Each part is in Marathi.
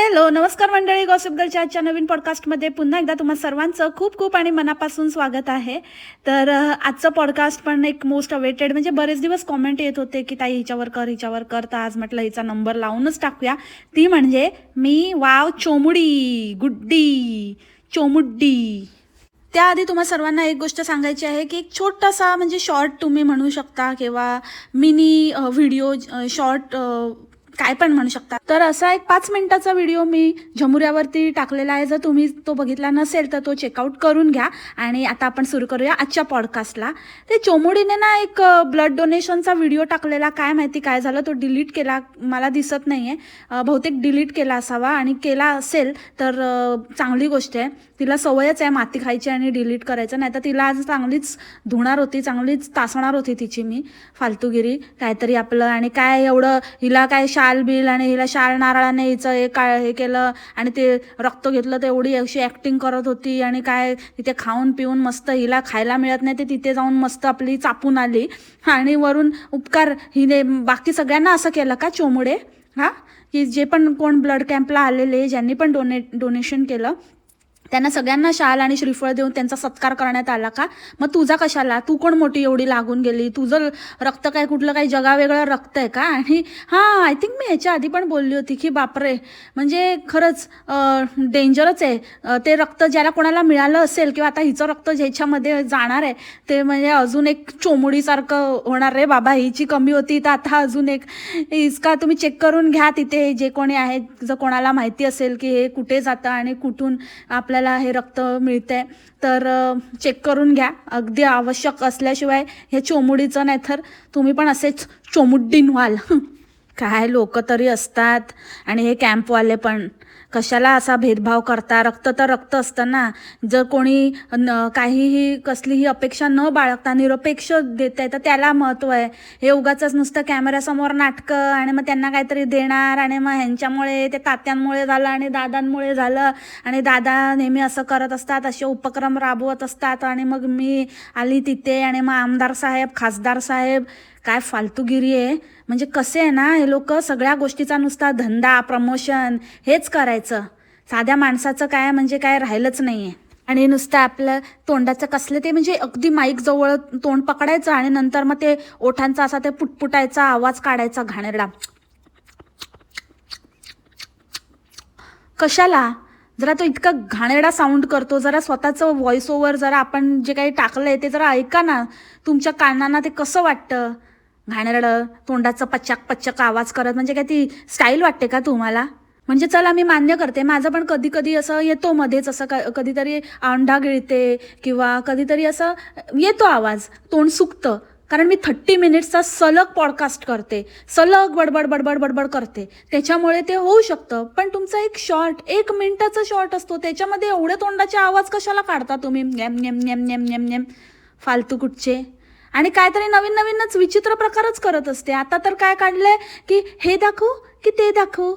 हॅलो नमस्कार मंडळी, गॉसिप गर्लच्या आजच्या नवीन पॉडकास्टमध्ये पुन्हा एकदा तुम्हा सर्वांचं खूप खूप आणि मनापासून स्वागत आहे. तर आजचं पॉडकास्ट पण एक मोस्ट अवेटेड, म्हणजे बरेच दिवस कॉमेंट येत होते की ताई हिच्यावर कर. तर आज म्हटलं हिचा नंबर लावूनच टाकूया. ती म्हणजे मी वाव चोमुडी गुड्डी चोमुड्डी. त्याआधी तुम्हा सर्वांना एक गोष्ट सांगायची आहे की एक छोटासा म्हणजे शॉर्ट तुम्ही म्हणू शकता किंवा मिनी व्हिडिओ शॉर्ट काय पण म्हणू शकता. तर असा एक 5 मिनिटाचा व्हिडिओ मी झमुऱ्यावरती टाकलेला आहे. जर तुम्ही तो बघितला नसेल तर तो चेकआउट करून घ्या. आणि आता आपण सुरू करूया आजच्या पॉडकास्टला. ते चोमुडीने ना एक ब्लड डोनेशनचा व्हिडिओ टाकलेला, काय माहिती काय झालं, तो डिलीट केला, मला दिसत नाही आहे. बहुतेक डिलीट केला असावा, आणि केला असेल तर चांगली गोष्ट आहे. तिला सवयच आहे माती खायची आणि डिलीट करायचं. नाही तर तिला आज चांगलीच धुणार होती, चांगलीच तासणार होती तिची मी फालतूगिरी काहीतरी आपलं. आणि काय एवढं हिला काय शाल बिल, आणि हिला शाल नारळाने हिचं हे केलं आणि ते रक्त घेतलं, तर एवढी अशी ॲक्टिंग करत होती. आणि काय तिथे खाऊन पिऊन मस्त, हिला खायला मिळत नाही ते तिथे जाऊन मस्त आपली चापून आली. आणि वरून उपकार हिने बाकी सगळ्यांना असं केलं का चोमुडे, हां, की जे पण कोण ब्लड कॅम्पला आलेले, ज्यांनी पण डोनेशन केलं त्यांना सगळ्यांना शाल आणि श्रीफळ देऊन त्यांचा सत्कार करण्यात आला का? मग तुझा कशाला? तू कोण मोठी एवढी लागून गेली? तुझं रक्त काय कुठलं काही जगावेगळं रक्त आहे का? आणि हां, आय थिंक मी ह्याच्या आधी पण बोलली होती की बापरे, म्हणजे खरंच डेंजरच आहे ते रक्त. ज्याला कोणाला मिळालं असेल किंवा आता हिचं रक्त ज्याच्यामध्ये जाणार आहे ते म्हणजे अजून एक चोमुडीसारखं होणार रे बाबा. हिची कमी होती तर आता अजून एक. इसका तुम्ही चेक करून घ्या तिथे जे कोणी आहेत, जर कोणाला माहिती असेल की हे कुठे जातं आणि कुठून आपल्याला हे रक्त मिळतंय तर चेक करून घ्या, अगदी आवश्यक असल्याशिवाय हे चोमुडीचं. नाही तर तुम्ही पण असेच चोमुड्डीन व्हाल. काय लोक तरी असतात. आणि हे कॅम्पवाले पण कशाला असा भेदभाव करता? रक्त तर रक्त असतं ना. जर कोणी काहीही कसलीही अपेक्षा न बाळगता निरपेक्ष देत आहे तर त्याला महत्त्व आहे. हे उगाचच नुसतं कॅमेऱ्यासमोर नाटकं, आणि मग त्यांना काहीतरी देणार, आणि मग ह्यांच्यामुळे ते तात्यांमुळे झालं आणि दादांमुळे झालं, आणि दादा नेहमी असं करत असतात, असे उपक्रम राबवत असतात, आणि मग मी आली तिथे, आणि मग आमदार साहेब, खासदार साहेब. काय फालतूगिरी आहे. म्हणजे कसे आहे ना हे लोक, सगळ्या गोष्टीचा नुसता धंदा, प्रमोशन हेच करायचं. साध्या माणसाचं काय म्हणजे काय राहिलंच नाही आहे. आणि नुसतं आपलं तोंडाचं कसलं ते, म्हणजे अगदी माईक जवळ तोंड पकडायचं आणि नंतर मग ते ओठांचा असा ते पुटपुटायचा आवाज काढायचा घाणेरडा. कशाला? जरा तो इतका घाणेरडा साऊंड करतो, जरा स्वतःचं व्हॉइस ओव्हर जरा आपण जे काही टाकलंय ते जरा ऐका ना. तुमच्या कानांना ते कसं वाटतं? घाणेरडं तोंडाचं पच्चाक पच्चाक आवाज करत, म्हणजे काय ती स्टाईल वाटते का तुम्हाला? म्हणजे चला मी मान्य करते, माझं पण कधी कधी असं येतो मध्येच, असं कधीतरी अंडा गिळते किंवा कधीतरी असं येतो आवाज, तोंड सुकतं. कारण मी 30 मिनिट्सचा सलग पॉडकास्ट करते, सलग बडबड बडबड बडबड करते, त्याच्यामुळे ते होऊ शकतं. पण तुमचा एक शॉर्ट, 1 मिनिटाचा शॉर्ट असतो, त्याच्यामध्ये एवढे तोंडाचे आवाज कशाला काढता तुम्ही? Name name name name name name फालतू कुठचे. आणि काहीतरी नवीन नवीनच विचित्र प्रकारच करत असते. आता तर काय काढलंय की हे दाखवू की ते दाखवू,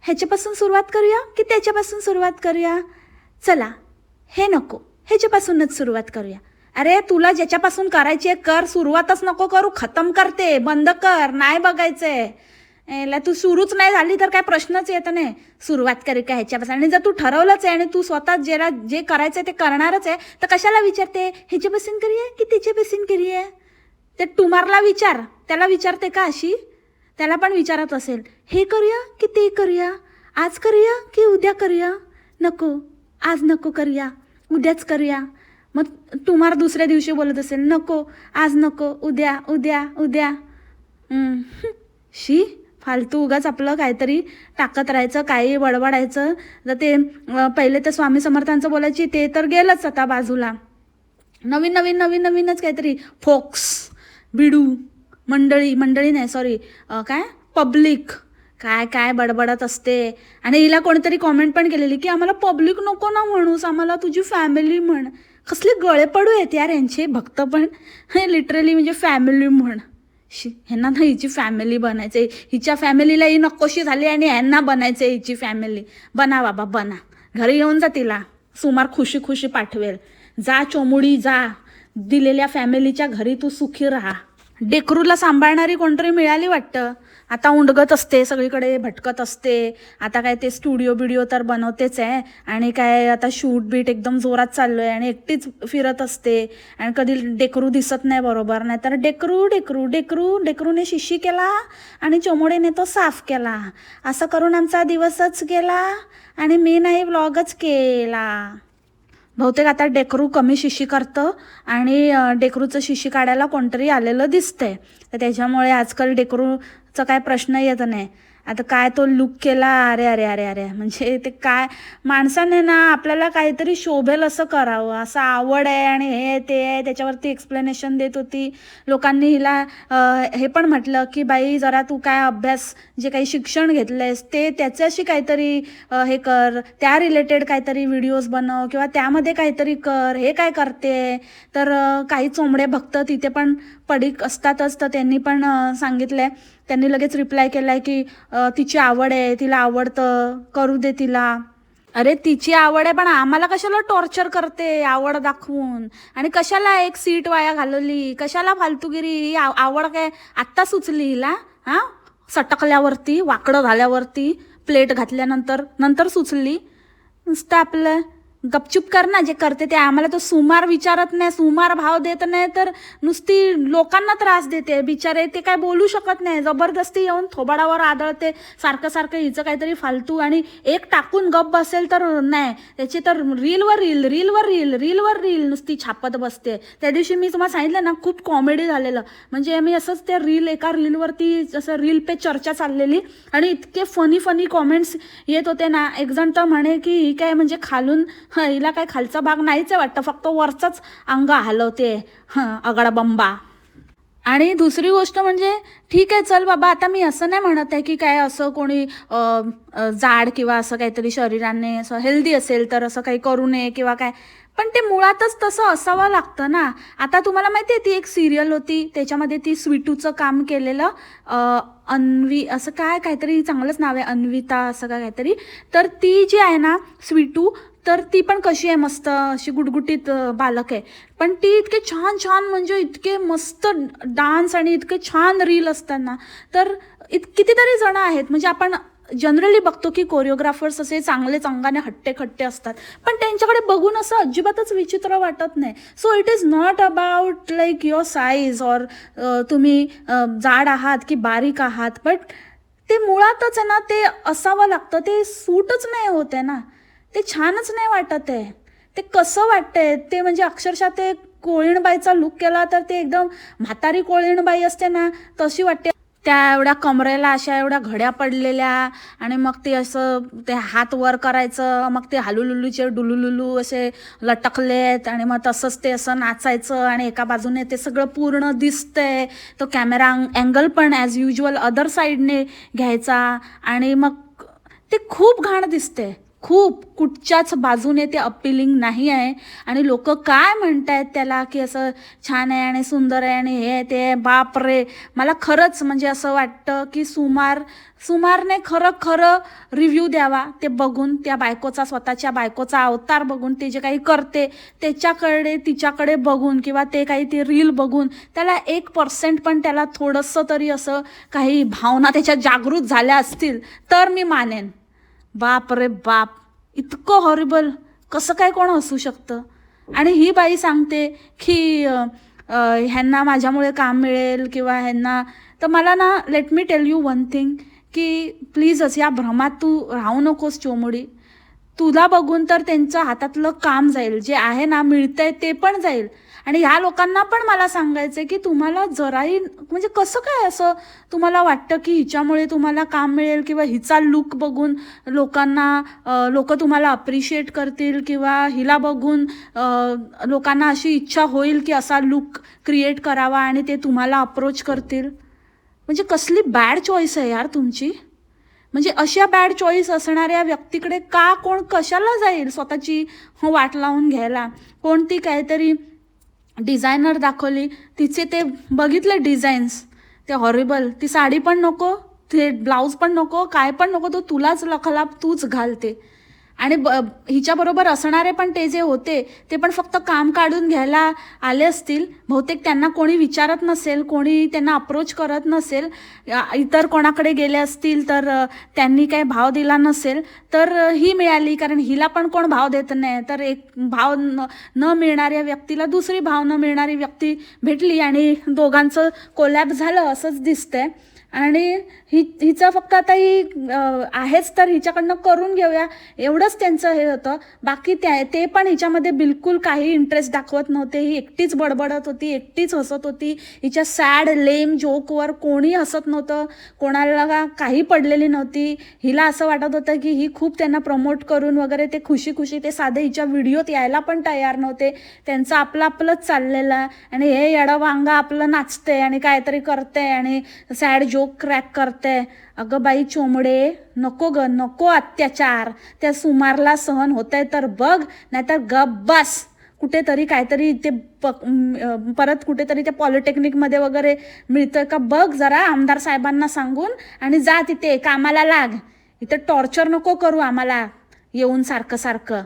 ह्याच्यापासून सुरुवात करूया की त्याच्यापासून सुरुवात करूया, चला हे नको ह्याच्यापासूनच सुरुवात करूया. अरे तुला ज्याच्यापासून करायची आहे कर, सुरुवातच नको करू, खतम करते, बंद कर, नाही बघायचंय. तू सुरूच नाही झाली तर काय प्रश्नच येत नाही, सुरुवात करू का ह्याच्यापासून. आणि जर तू ठरवलंच आहे आणि तू स्वतः ज्याला जे करायचंय ते करणारच आहे, तर कशाला विचारते ह्याच्यापासून करूया की त्याच्यापासून करूया? ते टुमारला विचार, त्याला विचारते का अशी? त्याला पण विचारत असेल, हे करूया की ते करूया, आज करूया की उद्या करूया? नको, आज नको करूया, उद्याच करूया. मग टुमार दुसऱ्या दिवशी बोलत असेल, नको आज नको, उद्या उद्या उद्या. शी फालतू उगाच आपलं काहीतरी टाकत राहायचं, काही बडबडायचं. तर ते पहिले तर स्वामी समर्थांचं बोलायची, ते तर गेलंच आता बाजूला. नवीन नवीन नवीन नवीनच काहीतरी फोक्स, बिडू, मंडळी नाही सॉरी, काय पब्लिक, काय काय बडबडत असते. आणि हिला कोणीतरी कॉमेंट पण केलेली की आम्हाला पब्लिक नको ना म्हणूस, आम्हाला तुझी फॅमिली म्हण. कसले गळे पडू आहेत यार यांचे भक्त पण. हे लिटरली म्हणजे फॅमिली म्हण. ह्यांना ना हिची फॅमिली बनायचे, हिच्या फॅमिलीला ही नकोशी झाली आणि ह्यांना बनायचे हिची फॅमिली. बना बाबा बना, घरी येऊन जा, तिला सुमार खुशी खुशी पाठवेल. जा चोमुडी जा, दिलेल्या फॅमिलीच्या घरी तू सुखी राहा. डेकरूला सांभाळणारी कोणतरी मिळाली वाटतं. आता उंडगत असते, सगळीकडे भटकत असते. आता काय ते स्टुडिओ बिडिओ तर बनवतेच आहे आणि काय आता शूट बीट एकदम जोरात चाललो आहे आणि एकटीच फिरत असते आणि कधी डेकरू दिसत नाही बरोबर. नाही तर डेकरू डेकरू डेकरू डेकरूने शिशी केला आणि चोमोडेने तो साफ केला. असं करून आमचा दिवसच गेला आणि मी नाही व्लॉगच केला. बहुतेक आता डेकरू कमी शिशी करतं आणि डेकरूचं शिशी काढायला कोणतरी आलेलं दिसतंय, तर त्याच्यामुळे आजकाल डेकरूचा काय प्रश्न येत नाही. आता काय तो लुक केला, अरे अरे अरे अरे, म्हणजे ते काय माणसाने ना आपल्याला काहीतरी शोभेल असं करावं, असं आवड आहे आणि हे ते आहे, त्याच्यावरती एक्सप्लेनेशन देत होती. लोकांनी हिला हे पण म्हटलं की बाई जरा तू काय अभ्यास जे काही शिक्षण घेतलंयस ते त्याच्याशी काहीतरी हे कर, त्या रिलेटेड काहीतरी व्हिडिओज बनव किंवा त्यामध्ये काहीतरी कर, हे काय करते. तर काही चोंबडे भक्त तिथे पण पडीक असतातच, तर त्यांनी पण सांगितलंय, त्यांनी लगेच रिप्लाय केलाय की तिची आवड आहे, तिला आवडतं, करू दे तिला. अरे तिची आवड आहे पण आम्हाला कशाला टॉर्चर करते आवड दाखवून, आणि कशाला एक सीट वाया घालवली, कशाला फालतूगिरी. आवड काय आत्ता सुचली हिला? हां, सटकल्यावरती, वाकडं झाल्यावरती, प्लेट घातल्यानंतर सुचली. नुसतं आपलं गपचूप कर ना, जे करते ते. आम्हाला तो सुमार विचारत नाही, सुमार भाव देत नाही, तर नुसती लोकांना त्रास देते. बिचारे ते काय बोलू शकत नाही, जबरदस्ती येऊन थोबाडावर आदळते सारखं सारखं हिचं काहीतरी फालतू. आणि एक टाकून गप बसेल तर नाही, त्याची तर रीलवर रील नुसती छापत बसते. त्या दिवशी मी तुम्हाला सांगितलं ना, खूप कॉमेडी झालेलं. म्हणजे मी असंच त्या एका रीलवरती जसं रील पे चर्चा चाललेली आणि इतके फनी कॉमेंट्स येत होते ना. एक जण तर म्हणे की ही काय म्हणजे खालून हिला काय खालचा भाग नाहीच आहे वाटतं, फक्त वरचाच अंग हलवते अगडाबंबा. आणि दुसरी गोष्ट म्हणजे ठीक आहे चल बाबा, आता मी असं नाही म्हणत आहे की काय असं कोणी जाड किंवा असं काहीतरी शरीराने असं हेल्दी असेल तर असं काही करू नये किंवा काय, पण ते मुळातच तसं असावं लागतं ना. आता तुम्हाला माहिती आहे ती एक सिरियल होती, त्याच्यामध्ये ती स्वीटूचं काम केलेलं, अन्वी असं काहीतरी चांगलंच नाव आहे, अन्विता असं काहीतरी. तर ती जी आहे ना स्वीटू, तर ती पण कशी आहे, मस्त अशी गुटगुटीत बालक आहे, पण ती इतके छान म्हणजे इतके मस्त डान्स आणि इतके छान रील असतात ना. तर कितीतरी जण आहेत, म्हणजे आपण जनरली बघतो की कोरिओग्राफर्स असे चांगलेच अंगाने हट्टे असतात, पण त्यांच्याकडे बघून असं अजिबातच विचित्र वाटत नाही. So it is not about like your size और तुम्ही जाड आहात की बारीक आहात, बट ते मुळातच आहे ना, ते असावं लागतं, ते सूटच नाही होते ना, ते छानच नाही वाटत आहे. ते कसं वाटतंय ते, म्हणजे अक्षरशः ते कोळीणबाईचा लुक केला तर ते एकदम म्हातारी कोळीणबाई असते ना तशी वाटते. त्या एवढ्या कमरेला अशा एवढ्या घड्या पडलेल्या, आणि मग ते असं ते हात वर करायचं, मग ते हालुलुलूचे डुलुलुलू असे लटकलेत, आणि मग तसंच ते असं नाचायचं आणि एका बाजूने ते सगळं पूर्ण दिसतंय. तो कॅमेरा अँगल पण ॲज युजल अदर साईडने घ्यायचा, आणि मग ते खूप घाण दिसते, खूप कुठच्याच बाजूने ते अपिलिंग नाही आहे. आणि लोक काय म्हणतायत त्याला की असं छान आहे आणि सुंदर आहे आणि हे ते, बाप रे. मला खरंच म्हणजे असं वाटतं की सुमारने खरं रिव्ह्यू द्यावा, ते बघून त्या बायकोचा, स्वतःच्या बायकोचा अवतार बघून, ते जे काही करते त्याच्याकडे तिच्याकडे बघून किंवा ते काही ती रील बघून त्याला 1% पण त्याला थोडंसं तरी असं काही भावना त्याच्या जागृत झाल्या असतील तर मी मानेन. बाप रे बाप, इतकं हॉरिबल कसं काय कोण असू शकतं. आणि ही बाई सांगते की ह्यांना माझ्यामुळे काम मिळेल किंवा ह्यांना, तर मला ना, let me tell you one thing, की प्लीजच या भ्रमात तू राहू नकोस चोमुडी. तुला बघून तर त्यांचं हातातलं काम जाईल, जे आहे ना मिळतंय ते पण जाईल. आणि ह्या लोकांना पण मला सांगायचं की तुम्हाला जराही म्हणजे कसं काय असं तुम्हाला वाटतं की हिच्यामुळे तुम्हाला काम मिळेल किंवा हिचा लुक बघून लोक तुम्हाला अप्रिशिएट करतील किंवा हिला बघून लोकांना अशी इच्छा होईल की असा लुक क्रिएट करावा आणि ते तुम्हाला अप्रोच करतील. म्हणजे कसली बॅड चॉईस आहे यार तुमची. म्हणजे अशा बॅड चॉईस असणाऱ्या व्यक्तीकडे कोण कशाला जाईल स्वतःची वाट लावून घ्यायला. कोणती काहीतरी डिझायनर दाखवली, तिचे ते बघितले डिझाईन्स, ते हॉरिबल. ती साडी पण नको, ते ब्लाऊज पण नको, काय पण नको, तो तुलाच लखलाप तूच घालते. आणि हिच्याबरोबर असणारे पण ते जे होते ते पण फक्त काम काढून घ्यायला आले असतील. बहुतेक त्यांना कोणी विचारत नसेल, कोणी त्यांना अप्रोच करत नसेल. इतर कोणाकडे गेले असतील तर त्यांनी काही भाव दिला नसेल, तर ही मिळाली. कारण हिला पण कोण भाव देत नाही, तर एक भाव न मिळणाऱ्या व्यक्तीला दुसरी भाव न मिळणारी व्यक्ती भेटली आणि दोघांचं कोलॅब झालं असंच दिसतंय. आणि हिचं फक्त आता ही आहेच तर हिच्याकडनं करून घेऊया एवढंच त्यांचं हे होतं. बाकी ते पण हिच्यामध्ये बिलकुल काही इंटरेस्ट दाखवत नव्हते. ही एकटीच बडबडत होती, एकटीच हसत होती. हिच्या सॅड लेम जोकवर कोणी हसत नव्हतं, कोणाला काही पडलेली नव्हती. हिला असं वाटत होतं की ही खूप त्यांना प्रमोट करून वगैरे ते खुशी खुशी ते साधे हिच्या व्हिडिओत यायला पण तयार नव्हते. त्यांचं आपलं आपलंच चाललेलं आहे आणि हे येडं वांगा आपलं नाचते आणि काहीतरी करते आणि सॅड जोक क्रॅक करते. अगं बाई चोमडे, नको ग, नको अत्याचार. त्या सुमारला सहन होतंय तर बघ, नाहीतर गप बस. कुठेतरी काहीतरी ते परत कुठेतरी त्या पॉलिटेक्निकमध्ये वगैरे मिळतं का बघ जरा आमदार साहेबांना सांगून आणि जा तिथे कामाला लाग. इथं टॉर्चर नको करू आम्हाला येऊन सारखं सारखं.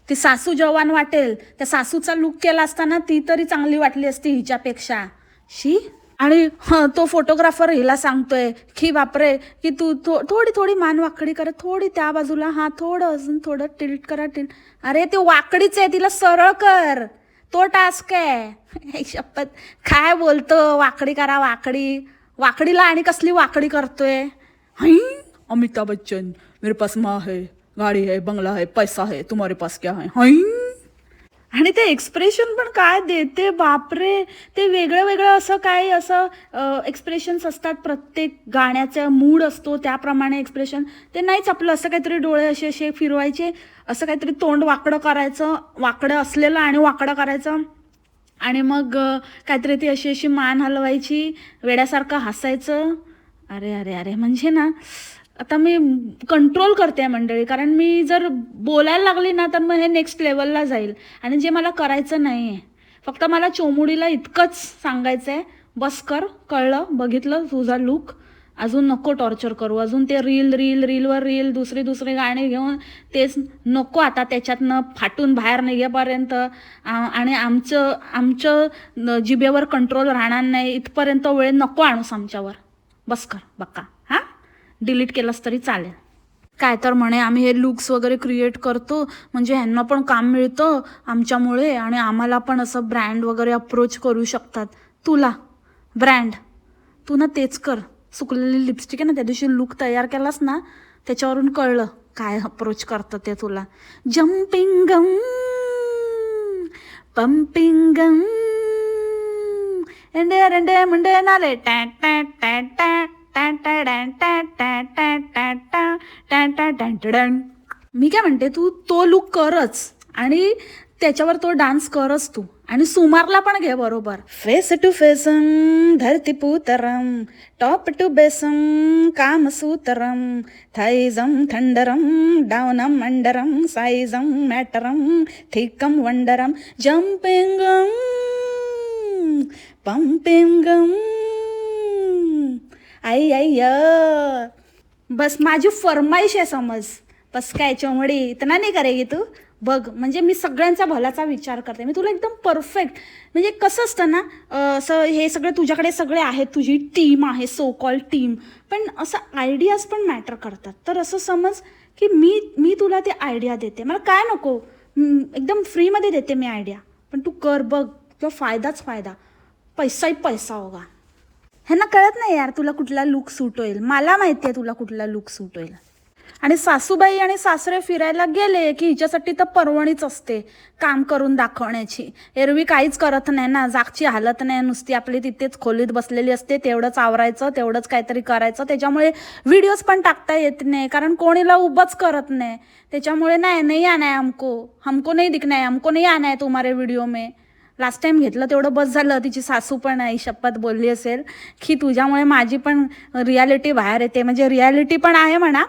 ती सासू जवान वाटेल, त्या सासूचा लुक केला असताना ती तरी चांगली वाटली असती हिच्यापेक्षा. शी. आणि तो फोटोग्राफर हिला सांगतोय की बापरे की तू थोडी थोडी मान वाकडी करत, थोडी त्या बाजूला, थोडं अजून थोडं टिल्ट करा टिल्ट. अरे ते वाकडीच आहे, तिला सरळ कर, तो टास्क आहे. शपथ काय बोलतो, वाकडी करा वाकडी. वाकडीला आणि कसली वाकडी करतोय. हाई अमिताभ बच्चन, मेरे पास माँ है, गाड़ी है, बंगला है, पैसा है, तुम्हारे पास क्या है. हाई. आणि ते एक्सप्रेशन पण काय देते बापरे. ते वेगळं वेगळं असं काय असं एक्सप्रेशन्स असतात. प्रत्येक गाण्याचा मूड असतो त्याप्रमाणे एक्सप्रेशन. ते नाहीच आपलं असं काहीतरी डोळे असे असे फिरवायचे, असं काहीतरी तोंड वाकडं करायचं, वाकडं असलेलं आणि वाकडं करायचं आणि मग काहीतरी ती अशी अशी मान हलवायची, वेड्यासारखं हसायचं. अरे अरे अरे म्हणजे ना आता मी कंट्रोल करते मंडळी, कारण मी जर बोलायला लागली ना तर मग हे नेक्स्ट लेवलला जाईल आणि जे मला करायचं नाही आहे. फक्त मला चोमुडीला इतकंच सांगायचं आहे, बस कर, कळलं, बघितलं तुझा लुक, अजून नको टॉर्चर करू. अजून ते रीलवर रील दुसरी गाणी घेऊन तेच नको. आता त्याच्यातनं फाटून बाहेर निघेपर्यंत आणि आमचं जिभेवर कंट्रोल राहणार नाही इथपर्यंत वेळ नको आणूस आमच्यावर. बस कर बक्का. डिलीट केलंस तरी चालेल. काय तर म्हणे आम्ही हे लुक्स वगैरे क्रिएट करतो म्हणजे ह्यांना पण काम मिळतं आमच्यामुळे आणि आम्हाला पण असं ब्रँड वगैरे अप्रोच करू शकतात. तुला ब्रँड, तू ना तेच कर. सुकलेली लिपस्टिक आहे ना, त्या दिवशी लुक तयार केलास ना त्याच्यावरून कळलं काय अप्रोच करतं ते तुला. जम्पिंगम पंपिंगम एंडे रेंडे मुंडे नाले टॅ टॅ टॅ टॅ. मी काय म्हणते, तू तो लुक करच आणि त्याच्यावर तो डान्स करच तू आणि सुमारला पण घे बरोबर. फेस टू फेसम धरती पुतरम, टॉप टू बेसम काम सूतरम, थाईजम थंडरम, डाउनम अंडरम, साईजम मॅटरम, थिकम वंडरम, जम्पिंगम पंपिंगम. आई आई बस माझी फरमाईश आहे समज. बस काय चोमडी इतना नाही करेगी तू. बघ म्हणजे मी सगळ्यांचा भल्याचा विचार करते. मी तुला एकदम परफेक्ट म्हणजे कसं असतं ना, असं हे सगळं तुझ्याकडे सगळे आहेत, तुझी टीम आहे, सो कॉल टीम, पण असं आयडियाज पण मॅटर करतात. तर असं समज की मी तुला ते आयडिया देते, मला काय नको, एकदम फ्रीमध्ये देते मी आयडिया, पण तू कर बघ, तुला फायदाच फायदा, पैसाही पैसा होगा. ह्यांना कळत नाही यार तुला कुठला लुक सूट होईल. मला माहिती आहे तुला कुठला लुक सूट होईल. आणि सासूबाई आणि सासरे फिरायला गेले की हिच्यासाठी तर पर्वणीच असते काम करून दाखवण्याची. एरवी काहीच करत नाही ना, जागची हालत नाही, नुसती आपली तिथेच खोलीत बसलेली असते, तेवढंच आवरायचं, तेवढंच काहीतरी करायचं. त्याच्यामुळे व्हिडिओज पण टाकता येत नाही, कारण कोणीला उभंच करत नाही. त्याच्यामुळे नाही आना है हमको नहीं दिखना है, हमको नहीं आना है तुम्हारे व्हिडिओ में. लास्ट टाइम घेतलं तेवढं बस झालं. तिची सासू पण आई शपथ बोलली असेल की तुझ्यामुळे माझी पण रियालिटी बाहेर येते. म्हणजे रियालिटी पण आहे म्हणा,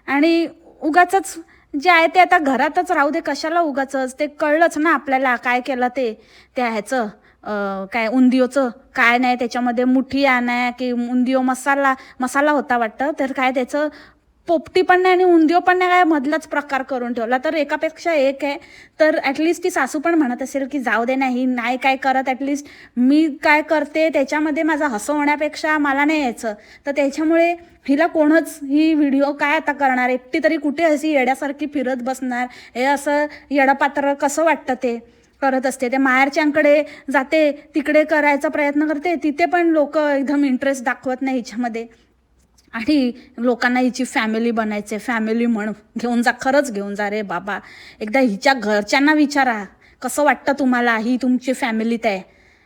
आणि उगाचच जे आहे ते आता घरातच राहू दे, कशाला उगाचच. ते कळलंच ना आपल्याला काय केलं ते त्या ह्याचं काय उंदियोचं काय नाही, त्याच्यामध्ये मुठी आणाय की उंदियो मसाला होता वाटतं, तर काय त्याचं पोपटी पण नाही आणि उंदिओ पण नाही, काय मधलाच प्रकार करून ठेवला. तर एकापेक्षा एक आहे. तर ॲटलिस्ट ती सासू पण म्हणत असेल की जाऊ दे, नाही काय करत, ॲटलिस्ट मी काय करते त्याच्यामध्ये माझं हसं होण्यापेक्षा मला नाही यायचं. तर त्याच्यामुळे हिला कोणच ही व्हिडिओ काय आता करणार, एकटी तरी कुठे अशी येड्यासारखी फिरत बसणार. हे असं येडपात्र कसं वाटतं ते करत असते. ते माहेरच्यांकडे जाते, तिकडे करायचा प्रयत्न करते, तिथे पण लोक एकदम इंटरेस्ट दाखवत नाही हिच्यामध्ये. आणि लोकांना हिची फॅमिली बनायचे, फॅमिली म्हण, घेऊन जा, खरंच घेऊन जा रे बाबा. एकदा हिच्या घरच्यांना विचारा कसं वाटतं तुम्हाला, ही तुमची फॅमिलीत आहे,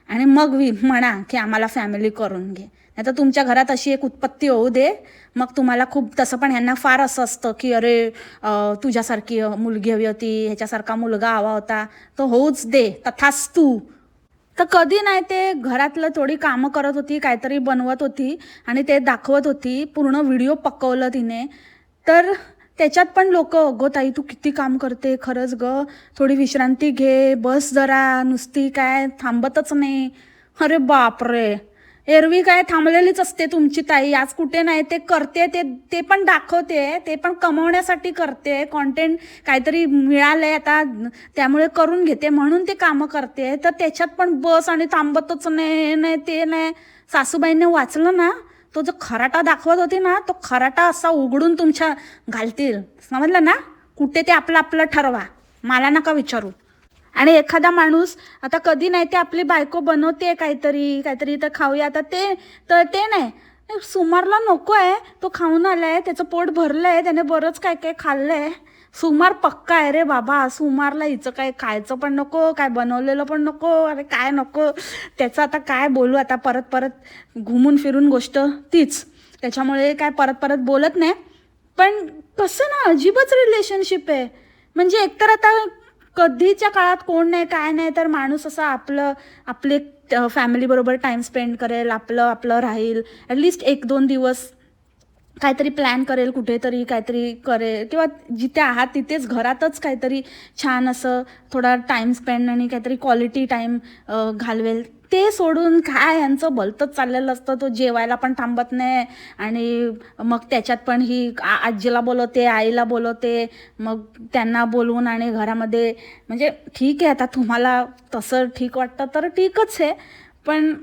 आणि मग म्हणा की आम्हाला फॅमिली करून घे. नाही तर तुमच्या घरात अशी एक उत्पत्ती होऊ दे, मग तुम्हाला खूप, तसं पण ह्यांना फार असं असतं की अरे तुझ्यासारखी मुलगी हवी होती, ह्याच्यासारखा मुलगा हवा होता, तर होऊच दे, तथास्तू. तर कधी नाही ते घरातलं थोडी कामं करत होती, काहीतरी बनवत होती आणि ते दाखवत होती, पूर्ण व्हिडिओ पकवलं तिने. तर त्याच्यात पण लोक, गो ताई तू किती काम करते, खरंच ग, थोडी विश्रांती घे, बस जरा, नुसती काय थांबतच नाही. अरे बापरे, एरवी काय थांबलेलीच असते तुमची ताई, आज कुठे नाही ते करते, ते पण दाखवते, ते पण कमवण्यासाठी करते, कॉन्टेंट काहीतरी मिळालंय आता त्यामुळे करून घेते म्हणून ते कामं करते. तर त्याच्यात पण बस आणि थांबतच नाही ते नाही. सासूबाईंनी वाचलं ना, तो जो खराटा दाखवत होती ना, तो खराटा असा उघडून तुमच्या घालतील, समजलं ना. कुठे ते आपलं आपलं ठरवा, मला नका विचारू. आणि एखादा माणूस आता कधी नाही ते आपली बायको बनवते काहीतरी तर खाऊया, आता ते नाही, सुमारला नको आहे, तो खाऊन आलाय, त्याचं पोट भरलंय, त्याने बरंच काय काय खाल्लंय, सुमार पक्का आहे रे बाबा. सुमारला हिचं काय खायचं पण नको, काय बनवलेलं पण नको, अरे काय नको त्याचं. आता काय बोलू, आता परत घुमून फिरून गोष्ट तीच, त्याच्यामुळे काय परत बोलत नाही. पण कसं ना, अजीबच रिलेशनशिप आहे. म्हणजे एकतर आता कधीच्या काळात कोण नाही काय नाही, तर माणूस असा आपले फॅमिलीबरोबर टाईम स्पेंड करेल, आपलं राहील, ॲटलिस्ट 1-2 दिवस काहीतरी प्लॅन करेल, कुठेतरी काहीतरी करेल, किंवा जिथे आहात तिथेच घरातच काहीतरी छान असं थोडा टाईम स्पेंड आणि काहीतरी क्वालिटी टाईम घालवेल. ते सोडून काय यांचं भलतंच चाललेलं असतं. तो जेवायला पण थांबत नाही, आणि मग त्याच्यात पण ही आजीला बोलवते, आईला बोलवते, मग त्यांना बोलवून आणि घरामध्ये, म्हणजे ठीक आहे आता तुम्हाला तसं ठीक वाटतं तर ठीकच आहे, पण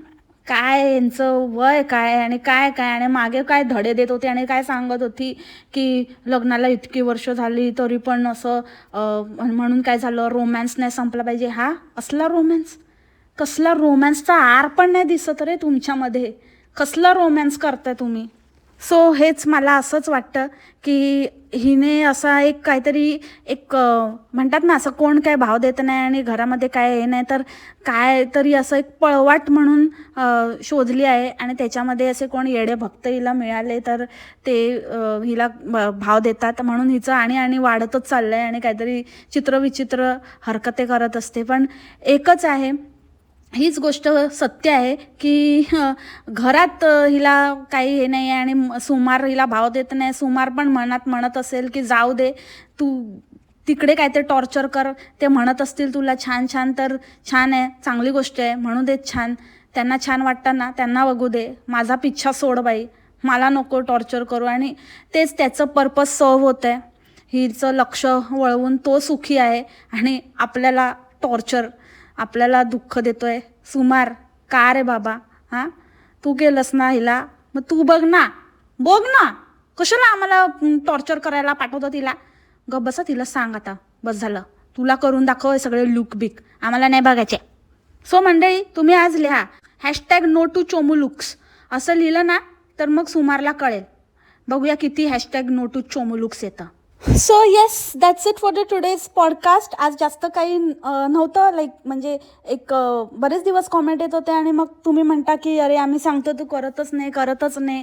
काय यांचं वय काय आणि काय आणि मागे काय धडे देत होते आणि काय सांगत होती की लग्नाला इतकी वर्ष झाली तरी पण असं म्हणून काय झालं, रोमॅन्स नाही संपला पाहिजे. हा असला रोमॅन्स, कसला रोमॅन्सचा आर पण नाही दिसत रे तुमच्यामध्ये, कसला रोमॅन्स करताय तुम्ही. सो हेच मला असंच वाटतं की हिने असा एक काहीतरी म्हणतात ना, असं कोण काय भाव देत नाही आणि घरामध्ये काय हे नाही, तर काय तरी असं एक पळवाट म्हणून शोधली आहे, आणि त्याच्यामध्ये असे कोण येडे भक्त हिला मिळाले तर ते हिला भाव देतात, म्हणून हिचं आणि वाढतच चाललं आहे आणि काहीतरी चित्रविचित्र हरकते करत असते. पण एकच आहे, हीच गोष्ट सत्य आहे की घरात हिला काही हे नाही आहे आणि सुमार हिला भाव देत नाही. सुमार पण मनात म्हणत असेल की जाऊ दे, तू तिकडे काय ते टॉर्चर कर, ते म्हणत असतील तुला छान तर छान आहे, चांगली गोष्ट आहे, म्हणू देत छान, त्यांना छान वाटतं ना त्यांना बघू दे, माझा पिच्छा सोड बाई, मला नको टॉर्चर करू. आणि तेच त्याचं पर्पज सॉल्व होतं आहे, हिचं लक्ष वळवून तो सुखी आहे आणि आपल्याला टॉर्चर, आपल्याला दुःख देतोय. सुमार का रे बाबा, हां तू केलंस ना हिला, मग तू बघ ना कशाला आम्हाला टॉर्चर करायला पाठवतं तिला. बसा, तिला सांग आता बस झालं, तुला करून दाखव सगळे लुक बिक, आम्हाला नाही बघायचे. सो मंडळी, तुम्ही आज लिहा #NoToChomuLooks असं लिहिलं ना, तर मग सुमारला कळेल. बघूया किती #NoToChomuLooks येतं. So yes, that's it for the today's podcast. आज जास्त काही नव्हतं, म्हणजे बरेच दिवस कॉमेंट येत होते आणि मग तुम्ही म्हणता की अरे आम्ही सांगतो तू करतच नाही.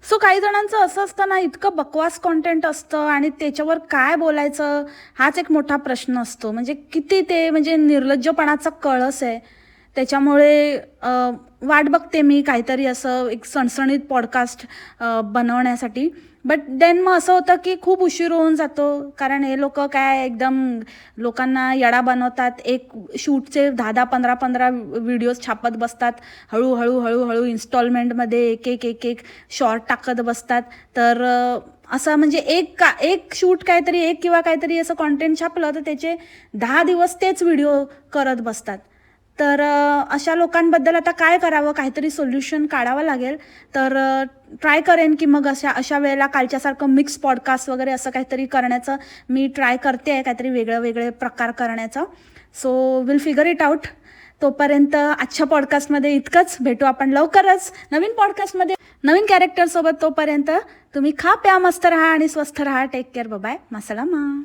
सो काही जणांचं असं असतं ना, इतकं बकवास कॉन्टेंट असतं आणि त्याच्यावर काय बोलायचं हाच एक मोठा प्रश्न असतो. म्हणजे किती ते म्हणजे निर्लज्जपणाचा कळस आहे. त्याच्यामुळे वाट बघते मी काहीतरी असं एक सणसणीत पॉडकास्ट बनवण्यासाठी. बट देन मग असं होतं की खूप उशीर होऊन जातो, कारण हे लोक काय एकदम लोकांना येडा बनवतात. एक शूटचे 10-15 व्हिडिओज छापत बसतात, हळूहळू इन्स्टॉलमेंटमध्ये एक शॉर्ट टाकत बसतात. तर असं म्हणजे एक शूट काहीतरी एक किंवा काहीतरी असं कॉन्टेंट छापलं तर त्याचे 10 दिवस तेच व्हिडिओ करत बसतात. तर अशा लोकांबद्दल आता काय करावं, काहीतरी सोल्युशन काढावं लागेल. तर ट्राय करेन की मग अशा वेळेला कालच्यासारखं मिक्स पॉडकास्ट वगैरे असं काहीतरी करण्याचं मी ट्राय करते आहे, काहीतरी वेगळे प्रकार करण्याचं. So will figure it out. तोपर्यंत आजच्या पॉडकास्टमध्ये इतकंच. भेटू आपण लवकरच नवीन पॉडकास्टमध्ये नवीन कॅरेक्टरसोबत. तोपर्यंत तुम्ही खा प्या मस्त राहा आणि स्वस्थ राहा. Take care. बाय. मासलामा.